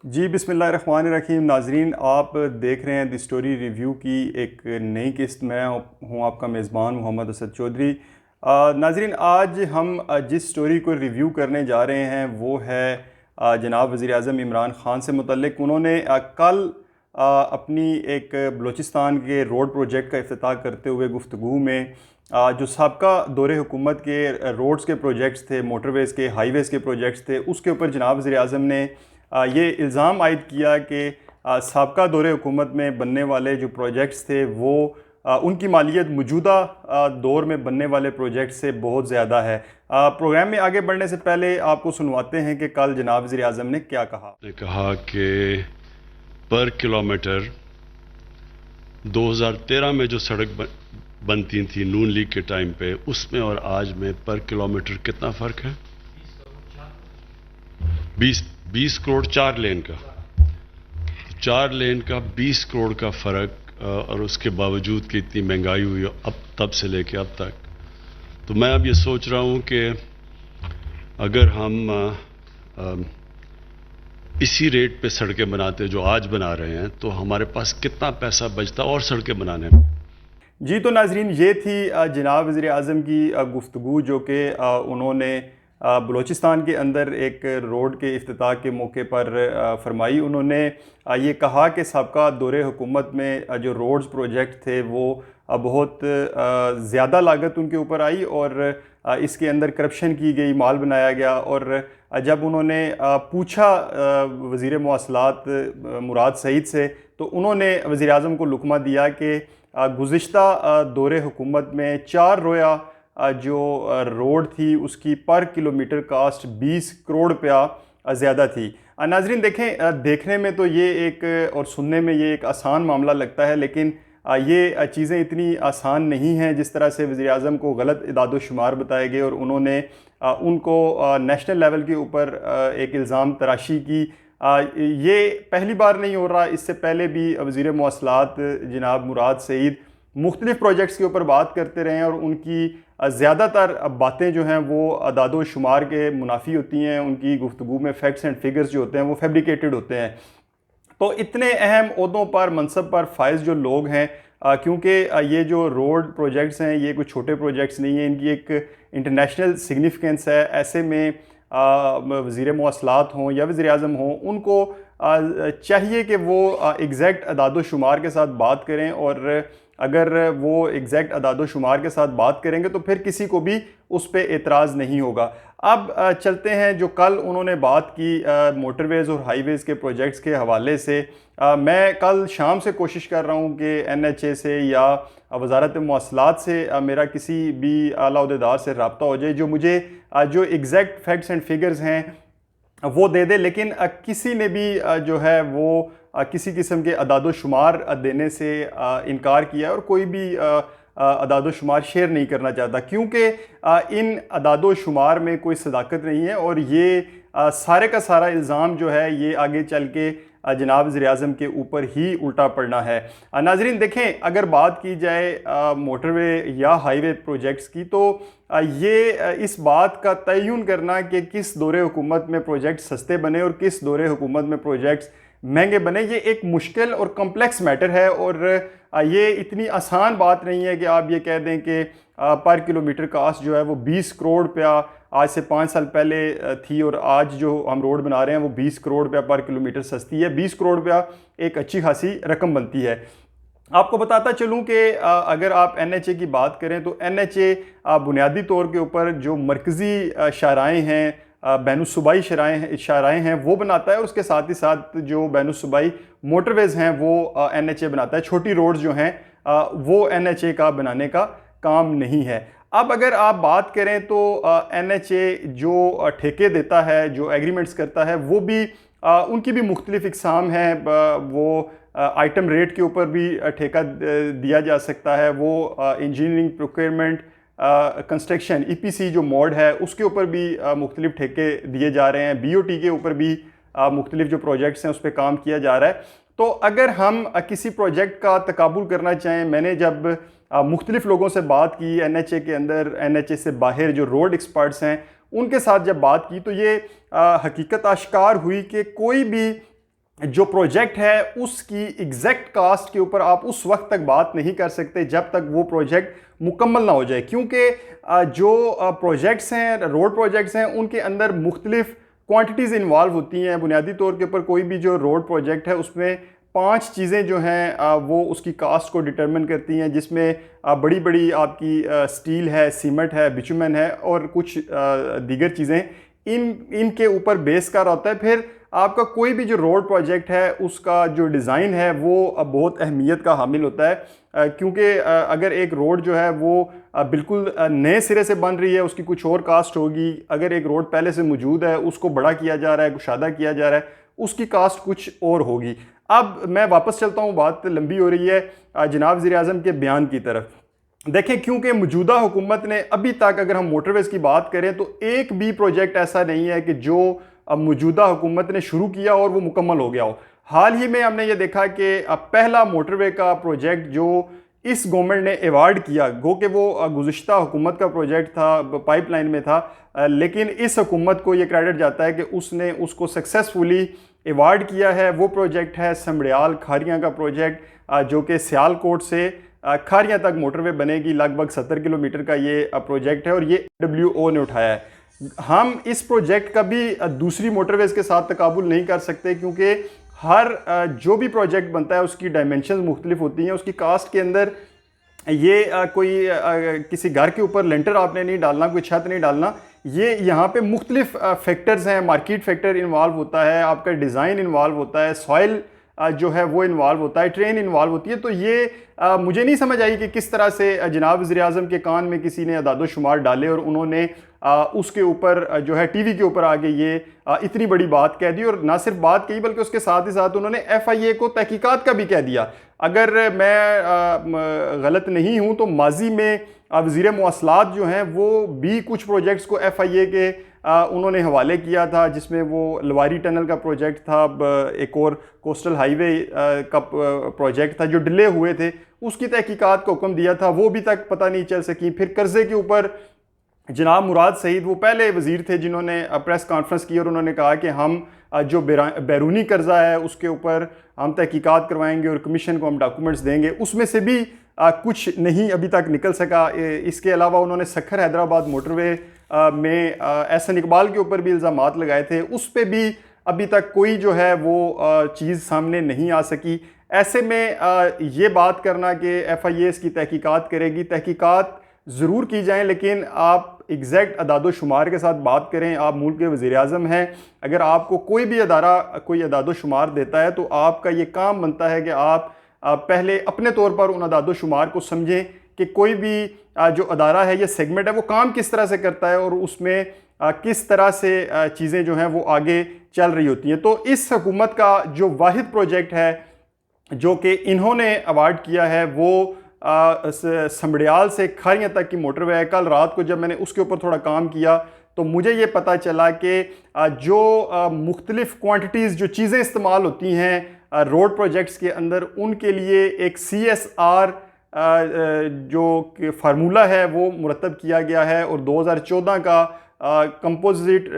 जी बिस्मिल्लाहिर्रहमानिर्रहीम। नाजरीन, आप देख रहे हैं द स्टोरी रिव्यू की एक नई किस्त। मैं हूँ आपका मेज़बान मोहम्मद असद चौधरी। नाजरीन, आज हम जिस स्टोरी को रिव्यू करने जा रहे हैं वो है जनाब वज़ीर आज़म इमरान ख़ान से मुतल्लिक। उन्होंने कल अपनी एक बलूचिस्तान के रोड प्रोजेक्ट का इफ्तिताह करते हुए गुफ्तगू में जो साबका दौरे हुकूमत के रोड्स के प्रोजेक्ट्स थे, मोटरवेज़ के, हाईवेज़ के प्रोजेक्ट्स थे, उसके ऊपर जनाब वज़ीर आज़म ने ये इल्ज़ाम आयद किया कि साबका दौरे हुकूमत में बनने वाले जो प्रोजेक्ट्स थे वो उनकी मालियत मौजूदा दौर में बनने वाले प्रोजेक्ट से बहुत ज़्यादा है। प्रोग्राम में आगे बढ़ने से पहले आपको सुनवाते हैं कि कल जनाब वज़ीर आज़म ने क्या कहा। ने कहा कि पर किलोमीटर 2013 में जो सड़क बनती थी नून लीग के टाइम पे, उसमें और आज में पर किलोमीटर कितना फ़र्क है? 20 करोड़ 4 लेन का, 4 लेन का 20 करोड़ का फ़र्क। और उसके बावजूद कि इतनी महंगाई हुई अब तब से लेके अब तक, तो मैं अब ये सोच रहा हूँ कि अगर हम इसी रेट पे सड़कें बनाते जो आज बना रहे हैं तो हमारे पास कितना पैसा बचता और सड़कें बनाने में। जी तो नाजरीन, ये थी जनाब वज़ीर आज़म की गुफ्तगू जो कि उन्होंने बलूचिस्तान के अंदर एक रोड के इफ्तिताह के मौके पर फरमाई। उन्होंने ये कहा कि सबका दौरे हुकूमत में जो रोड्स प्रोजेक्ट थे वो बहुत ज़्यादा लागत उनके ऊपर आई और इसके अंदर करप्शन की गई, माल बनाया गया। और जब उन्होंने पूछा वज़ीर मवासलात मुराद सईद से, तो उन्होंने वज़ीर आज़म को लुकमा दिया कि गुज़िश्ता दौरे हुकूमत में 4 रोया जो रोड थी उसकी पर किलोमीटर कास्ट 20 करोड़ रुपया ज़्यादा थी। नाजरीन देखें, देखने में तो ये एक और सुनने में ये एक आसान मामला लगता है, लेकिन ये चीज़ें इतनी आसान नहीं हैं जिस तरह से वज़ीर आज़म को गलत इदाद शुमार बताए गए और उन्होंने उनको नेशनल लेवल के ऊपर एक इल्ज़ाम तराशी की। ये पहली बार नहीं हो रहा, इससे पहले भी वज़ीर मवासलात जनाब मुराद सईद मुख्तलिफ़ प्रोजेक्ट्स के ऊपर बात करते रहे हैं और उनकी ज़्यादातर बातें जो हैं वो अदाद शुमार के मुनाफी होती हैं। उनकी गुफ्तगू में फैक्ट्स एंड फिगर्स जो होते हैं वो फैब्रिकेटेड होते हैं। तो इतने अहम ओहदों पर, मनसब पर फाइज जो लोग हैं, क्योंकि ये जो रोड प्रोजेक्ट्स हैं ये कोई छोटे प्रोजेक्ट्स नहीं हैं, इनकी एक इंटरनेशनल सिग्निफिकेंस है। ऐसे में वज़ीर मवासलात हों या वज़ीर आज़म हों, उनको चाहिए कि वो एग्जैक्ट अदाद शुमार के साथ बात करें, और अगर वो एग्जैक्ट अदाद शुमार के साथ बात करेंगे तो फिर किसी को भी उस पर एतराज़ नहीं होगा। अब चलते हैं जो कल उन्होंने बात की मोटरवेज़ और हाईवेज़ के प्रोजेक्ट्स के हवाले से। मैं कल शाम से कोशिश कर रहा हूँ कि NHA से या वज़ारत मवासलात से मेरा किसी भी आला ओहदेदार से रब्ता हो जाए जो मुझे जो एग्जैक्ट फैक्ट्स एंड फिगर्स हैं वो दे दे, लेकिन किसी ने भी जो है वो किसी किस्म के अदाद शुमार देने से इनकार किया और कोई भी अदाद शुमार शेयर नहीं करना चाहता, क्योंकि इन अदाद शुमार में कोई सदाकत नहीं है और ये सारे का सारा इल्ज़ाम जो है ये आगे चल के जनाब वज़ीर आज़म के ऊपर ही उल्टा पड़ना है। नाजरीन देखें, अगर बात की जाए मोटरवे या हाईवे प्रोजेक्ट्स की, तो ये इस बात का तयन करना कि किस दौरे हुकूमत में प्रोजेक्ट सस्ते बने और किस दौरे हुकूमत में प्रोजेक्ट्स महंगे बने, ये एक मुश्किल और कम्प्लेक्स मैटर है। और ये इतनी आसान बात नहीं है कि आप ये कह दें कि पर किलोमीटर कास्ट जो है वो 20 करोड़ रुपया आज से 5 साल पहले थी और आज जो हम रोड बना रहे हैं वो 20 करोड़ रुपया पर किलोमीटर सस्ती है। 20 करोड़ रुपया एक अच्छी खासी रकम बनती है। आपको बताता चलूं कि अगर आप NHA की बात करें तो NHA बुनियादी तौर के ऊपर जो मरकज़ी शाहराएँ हैं, बैनुसूबाई शाहराएँ हैं वो बनाता है, और उसके साथ ही साथ जो बैनुसूबाई मोटरवेज़ हैं वो NHA बनाता है। छोटी रोड्स जो हैं वो NHA का बनाने का काम नहीं है। अब अगर आप बात करें तो NHA जो ठेके देता है, जो एग्रीमेंट्स करता है, वो भी उनकी भी मुख्तलिफ इकसाम हैं। वो आइटम रेट के ऊपर भी ठेका दिया जा सकता है। वो इंजीनियरिंग, प्रोक्योरमेंट, कंस्ट्रक्शन, EPC जो मोड है उसके ऊपर भी मुख्तलिफ ठेके दिए जा रहे हैं। BOT के ऊपर भी मुख्तलिफ जो प्रोजेक्ट्स हैं उस पर काम किया जा रहा है। तो अगर हम किसी प्रोजेक्ट का तकाबुल करना चाहें, मैंने जब मुख्तलिफ लोगों से बात की NHA के अंदर, NHA से बाहर जो रोड एक्सपर्ट्स हैं उनके साथ जब बात की, तो ये हकीकत आश्कार हुई कि कोई भी जो प्रोजेक्ट है उसकी एग्जैक्ट कास्ट के ऊपर आप उस वक्त तक बात नहीं कर सकते जब तक वो प्रोजेक्ट मुकम्मल ना हो जाए, क्योंकि जो प्रोजेक्ट्स हैं, रोड प्रोजेक्ट्स हैं, उनके अंदर मुख्तलिफ क्वांटिटीज़ इन्वॉल्व होती हैं। बुनियादी तौर के ऊपर कोई भी जो रोड प्रोजेक्ट है उसमें 5 चीज़ें जो हैं वो उसकी कास्ट को डिटरमिन करती हैं, जिसमें बड़ी बड़ी आपकी स्टील है, सीमेंट है, बिचुमन है और कुछ दीगर चीज़ें इनके ऊपर बेस कर होता है। फिर आपका कोई भी जो रोड प्रोजेक्ट है उसका जो डिज़ाइन है वो बहुत अहमियत का हामिल होता है, क्योंकि अगर एक रोड जो है वो बिल्कुल नए सिरे से बन रही है उसकी कुछ और कास्ट होगी, अगर एक रोड पहले से मौजूद है उसको बड़ा किया जा रहा है, कुशादा किया जा रहा है, उसकी कास्ट कुछ और होगी। अब मैं वापस चलता हूँ, बात लंबी हो रही है जनाब वज़ीर-ए-आज़म के बयान की तरफ। देखें, क्योंकि मौजूदा हुकूमत ने अभी तक, अगर हम मोटरवेज़ की बात करें तो एक भी प्रोजेक्ट ऐसा नहीं है कि जो मौजूदा हुकूमत ने शुरू किया और वो मुकम्मल हो गया हो। हाल ही में हमने ये देखा कि पहला मोटरवे का प्रोजेक्ट जो इस गवर्नमेंट ने अवार्ड किया, गो कि वो गुज़िश्ता हुकूमत का प्रोजेक्ट था, पाइपलाइन में था, लेकिन इस हुकूमत को ये क्रेडिट जाता है कि उसने उसको सक्सेसफुली अवार्ड किया है। वो प्रोजेक्ट है समड़ियाल खारियाँ का प्रोजेक्ट, जो कि सियालकोट से खारियाँ तक मोटरवे बनेगी। लगभग 70 किलोमीटर का ये प्रोजेक्ट है और ये WO ने उठाया है। हम इस प्रोजेक्ट का भी दूसरी मोटरवेज के साथ तकाबुल नहीं कर सकते, क्योंकि हर जो भी प्रोजेक्ट बनता है उसकी डायमेंशंस मुख्तलिफ होती हैं। उसकी कास्ट के अंदर ये कोई किसी घर के ऊपर लेंटर आपने नहीं डालना, कोई छत नहीं डालना, ये यहाँ पे मुख्तलिफ फैक्टर्स हैं। मार्केट फैक्टर इन्वॉल्व होता है, आपका डिज़ाइन इन्वॉल्व होता है, सॉइल जो है वो इन्वॉल्व होता है, ट्रेन इन्वॉल्व होती है। तो ये मुझे नहीं समझ आई कि किस तरह से जनाब वज़ीर-ए-आज़म के कान में किसी ने अदादो शुमार डाले और उन्होंने उसके ऊपर जो है टीवी के ऊपर आगे ये इतनी बड़ी बात कह दी। और ना सिर्फ बात कही बल्कि उसके साथ ही साथ उन्होंने FIA को तहकीकात का भी कह दिया। अगर मैं गलत नहीं हूँ तो माजी में वज़ीर मवासलात जो हैं वो भी कुछ प्रोजेक्ट्स को FIA के उन्होंने हवाले किया था, जिसमें वो लवारी टनल का प्रोजेक्ट था, एक और कोस्टल हाईवे का प्रोजेक्ट था जो डिले हुए थे, उसकी तहकीकात का हुक्म दिया था, वो भी तक पता नहीं चल सकी। फिर कर्जे के ऊपर जनाब मुराद सईद, वो पहले वज़ीर थे जिन्होंने प्रेस कॉन्फ्रेंस की और उन्होंने कहा कि हम जो बैरूनी कर्जा है उसके ऊपर हम तहकीकात करवाएंगे और कमीशन को हम डॉक्यूमेंट्स देंगे। उसमें से भी कुछ नहीं अभी तक निकल सका। इसके अलावा उन्होंने सखर हैदराबाद मोटरवे में एहसन इकबाल के ऊपर भी इल्ज़ामात लगाए थे, उस पर भी अभी तक कोई जो है वो चीज़ सामने नहीं आ सकी। ऐसे में ये बात करना कि FIA इसकी तहकीकात करेगी, तहकीकात ज़रूर की जाए, लेकिन आप एग्जैक्ट अदादो शुमार के साथ बात करें। आप मुल्क के वज़ीर-ए-आज़म हैं, अगर आपको कोई भी अदारा कोई अदादो शुमार देता है तो आपका ये काम बनता है कि आप पहले अपने तौर पर उन अदादो शुमार को समझें कि कोई भी जो अदारा है, ये सेगमेंट है, वो काम किस तरह से करता है और उसमें किस तरह से चीज़ें जो हैं वो आगे चल रही होती हैं। तो इस हुकूमत का जो वाहिद प्रोजेक्ट है जो कि इन्होंने अवार्ड किया है वो समड़ियाल से खारियाँ तक की मोटरवे है। कल रात को जब मैंने उसके ऊपर थोड़ा काम किया तो मुझे ये पता चला कि जो मुख्तलिफ क्वांटिटीज़ जो चीज़ें इस्तेमाल होती हैं रोड प्रोजेक्ट्स के अंदर, उनके लिए एक CSR जो फार्मूला है वो मुरतब किया गया है और 2014 का कंपोजिट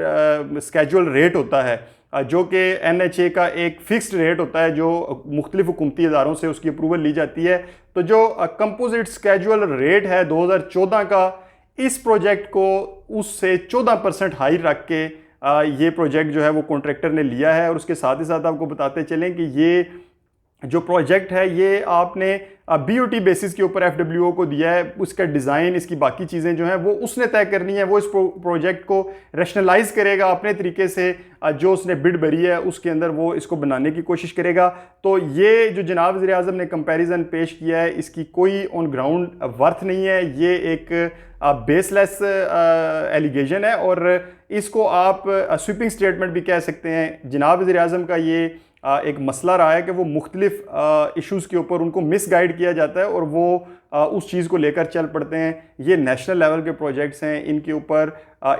स्केजुअल रेट होता है, जो कि NHA का एक फ़िक्स्ड रेट होता है जो मुख्तलिफ हुकूमती इदारों से उसकी अप्रूवल ली जाती है। तो जो कंपोजिट स्केजुअल रेट है 2014 का, इस प्रोजेक्ट को उससे 14% हाई रख के ये प्रोजेक्ट जो है वो कॉन्ट्रैक्टर ने लिया है। और उसके साथ ही साथ आपको बताते चलें कि ये जो प्रोजेक्ट है ये आपने BOT बेसिस के ऊपर FWO को दिया है। उसका डिज़ाइन, इसकी बाकी चीज़ें जो हैं वो उसने तय करनी है। वो इस प्रोजेक्ट को रैशनलाइज करेगा अपने तरीके से, जो उसने बिड भरी है उसके अंदर वो इसको बनाने की कोशिश करेगा। तो ये जो जनाब वज़ीर-ए-आज़म ने कंपैरिजन पेश किया है, इसकी कोई ऑन ग्राउंड वर्थ नहीं है। ये एक बेसलेस एलिगेशन है और इसको आप स्वीपिंग स्टेटमेंट भी कह सकते हैं। जनाब वज़ीर-ए-आज़म का ये एक मसला रहा है कि वो मुख्तलिफ इश्यूज़ के ऊपर उनको मिसगाइड किया जाता है और वो उस चीज़ को लेकर चल पड़ते हैं। ये नेशनल लेवल के प्रोजेक्ट्स हैं, इनके ऊपर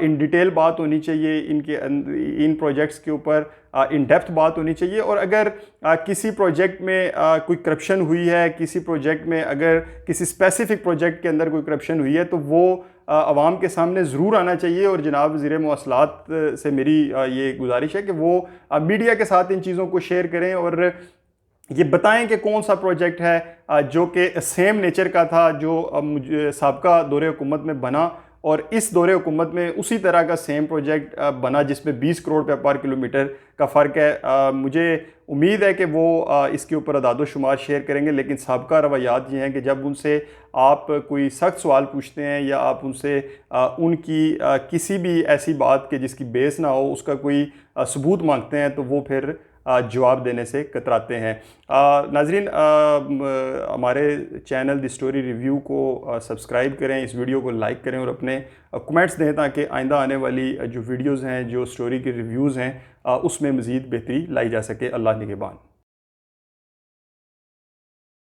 इन डिटेल बात होनी चाहिए, इन प्रोजेक्ट्स के ऊपर इन डेप्थ बात होनी चाहिए। और अगर किसी प्रोजेक्ट में कोई करप्शन हुई है, किसी प्रोजेक्ट में अगर किसी स्पेसिफिक प्रोजेक्ट के अंदर कोई करप्शन हुई है, तो वो आवाम के सामने ज़रूर आना चाहिए। और जनाब वज़ीर मवासलात से मेरी ये गुजारिश है कि वो मीडिया के साथ इन चीज़ों को शेयर करें और ये बताएं कि कौन सा प्रोजेक्ट है जो कि सेम नेचर का था जो मुझे साबका दौरे हुकूमत में बना, और इस दौरे हुकूमत में उसी तरह का सेम प्रोजेक्ट बना जिसमें 20 करोड़ रुपये पर किलोमीटर का फ़र्क है। मुझे उम्मीद है कि वो इसके ऊपर अदाद शुमार शेयर करेंगे, लेकिन साबका रवैयात ये हैं कि जब उनसे आप कोई सख्त सवाल पूछते हैं या आप उनसे उनकी किसी भी ऐसी बात के जिसकी बेस ना हो उसका कोई सबूत मांगते हैं तो वो फिर जवाब देने से कतराते हैं। नाजरीन, हमारे चैनल द स्टोरी रिव्यू को सब्सक्राइब करें, इस वीडियो को लाइक करें और अपने कमेंट्स दें ताकि आइंदा आने वाली जो वीडियोज़ हैं, जो स्टोरी के रिव्यूज़ हैं, उसमें मज़ीद बेहतरी लाई जा सके। अल्लाह निगहबान।